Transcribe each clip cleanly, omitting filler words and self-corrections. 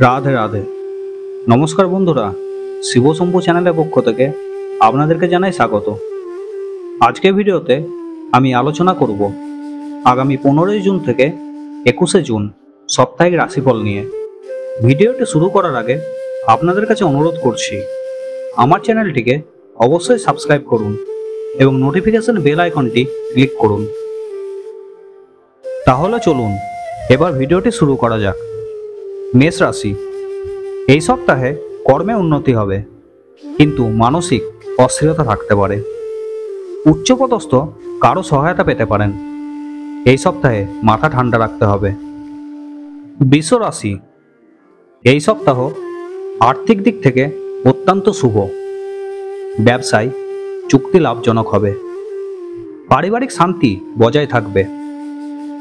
রাধে রাধে। নমস্কার বন্ধুরা, শিব শম্ভু চ্যানেলের পক্ষ থেকে আপনাদেরকে জানাই স্বাগত। আজকের ভিডিওতে আমি আলোচনা করব আগামী 15 জুন থেকে 21 জুন সাপ্তাহিক রাশিফল নিয়ে। ভিডিওটি শুরু করার আগে আপনাদের কাছে অনুরোধ করছি, আমার চ্যানেলটিকে অবশ্যই সাবস্ক্রাইব করুন এবং নোটিফিকেশন বেল আইকনটি ক্লিক করুন। তাহলে চলুন এবার ভিডিওটি শুরু করা যাক। মেষ রাশি, এই সপ্তাহে কর্মে উন্নতি হবে, কিন্তু মানসিক অস্থিরতা থাকতে পারে। উচ্চপদস্থ কারো সহায়তা পেতে পারেন। এই সপ্তাহে মাথা ঠান্ডা রাখতে হবে। বৃষ রাশি, এই সপ্তাহ আর্থিক দিক থেকে অত্যন্ত শুভ। ব্যবসায় চুক্তি লাভজনক হবে। পারিবারিক শান্তি বজায় থাকবে।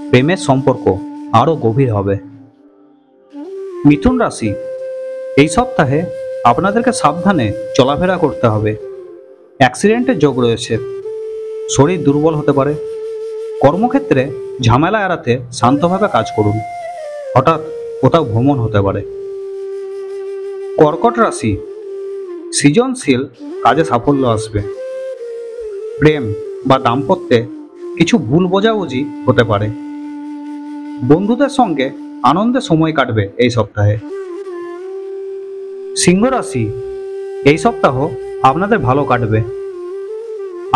প্রেমের সম্পর্ক আরও গভীর হবে। মিথুন রাশি, এই সপ্তাহে আপনাদেরকে সাবধানে চলাফেরা করতে হবে। অ্যাক্সিডেন্টের যোগ রয়েছে। শরীর দুর্বল হতে পারে। কর্মক্ষেত্রে ঝামেলা এড়াতে শান্তভাবে কাজ করুন। হঠাৎ কোথাও ভ্রমণ হতে পারে। কর্কট রাশি, সৃজনশীল কাজে সাফল্য আসবে। প্রেম বা দাম্পত্যে কিছু ভুল বোঝাবুঝি হতে পারে। বন্ধুদের সঙ্গে আনন্দে সময় কাটবে এই সপ্তাহে। সিংহ রাশি, এই সপ্তাহ আপনাদের ভালো কাটবে।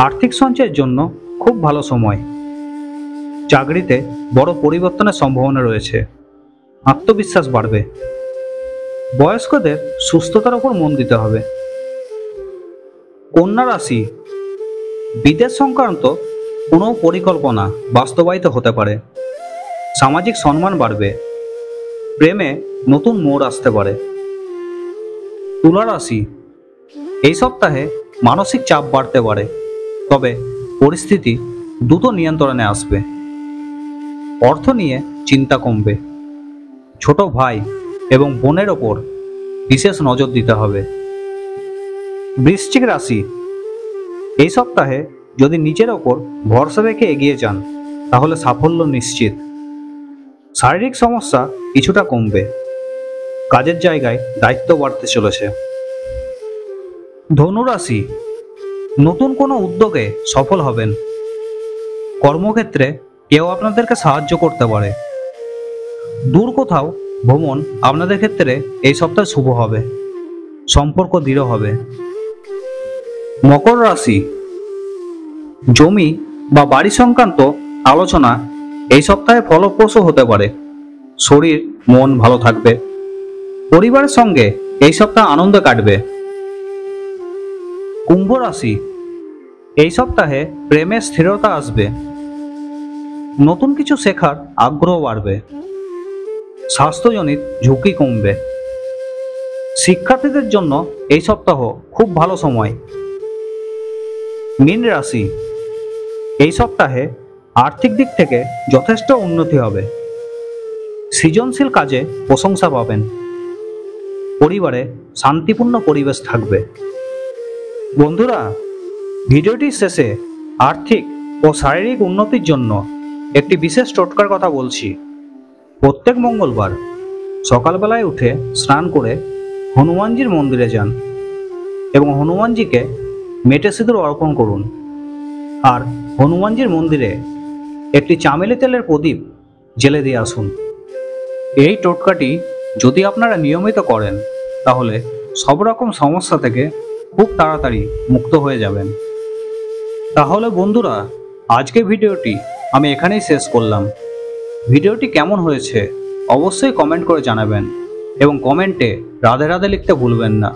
আর্থিক সঞ্চয়ের জন্য খুব ভালো সময়। চাকরিতে বড় পরিবর্তনের সম্ভাবনা রয়েছে। আত্মবিশ্বাস বাড়বে। বয়স্কদের সুস্থতার উপর মন দিতে হবে। কন্যা রাশি, বিদেশ সংক্রান্ত কোনো পরিকল্পনা বাস্তবায়িত হতে পারে। সামাজিক সম্মান বাড়বে। প্রেমে নতুন মোড় আসতে পারে। তুলা রাশি, এই সপ্তাহে মানসিক চাপ বাড়তে পারে, তবে পরিস্থিতি দ্রুত নিয়ন্ত্রণে আসবে। অর্থ নিয়ে চিন্তা কমবে। ছোট ভাই এবং বোনের ওপর বিশেষ নজর দিতে হবে। বৃশ্চিক রাশি, এই সপ্তাহে যদি নিজের ওপর ভরসা রেখে এগিয়ে যান তাহলে সাফল্য নিশ্চিত। শারীরিক সমস্যা কিছুটা কমবে। কাজের জায়গায় দায়িত্ব বাড়তে চলেছে। ধনু রাশি, নতুন কোনো উদ্যোগে সফল হবেন। কর্মক্ষেত্রে কেউ আপনাদেরকে সাহায্য করতে পারে। দূর কোথাও ভ্রমণ আপনাদের ক্ষেত্রে এই সপ্তাহে শুভ হবে। সম্পর্ক দৃঢ় হবে। মকর রাশি, জমি বা বাড়ি সংক্রান্ত আলোচনা এই সপ্তাহে ফলপ্রসূ হতে পারে। শরীর মন ভালো থাকবে। পরিবারের সঙ্গে এই সপ্তাহ আনন্দ কাটবে। কুম্ভ রাশি, এই সপ্তাহে প্রেমের স্থিরতা আসবে। নতুন কিছু শেখার আগ্রহ বাড়বে। স্বাস্থ্যজনিত ঝুঁকি কমবে। শিক্ষার্থীদের জন্য এই সপ্তাহ খুব ভালো সময়। মীন রাশি, এই সপ্তাহে আর্থিক দিক থেকে যথেষ্ট উন্নতি হবে। সৃজনশীল কাজে প্রশংসা পাবেন। পরিবারে শান্তিপূর্ণ পরিবেশ থাকবে। বন্ধুরা, ভিডিওটির শেষে আর্থিক ও শারীরিক উন্নতির জন্য একটি বিশেষ টোটকার কথা বলছি। প্রত্যেক মঙ্গলবার সকালবেলায় উঠে স্নান করে হনুমানজির মন্দিরে যান এবং হনুমানজিকে মেটে সিঁদুর অর্পণ করুন। আর হনুমানজির মন্দিরে একটি চামেলি তেলের প্রদীপ জ্বেলে দিয়ে আসুন। এই টোটকাটি যদি আপনারা নিয়মিত করেন তাহলে সব রকম সমস্যা থেকে খুব তাড়াতাড়ি মুক্ত হয়ে যাবেন। তাহলে বন্ধুরা, আজকে ভিডিওটি আমি এখানেই শেষ করলাম। ভিডিওটি কেমন হয়েছে অবশ্যই কমেন্ট করে জানাবেন এবং কমেন্টে রাধে রাধে লিখতে ভুলবেন না।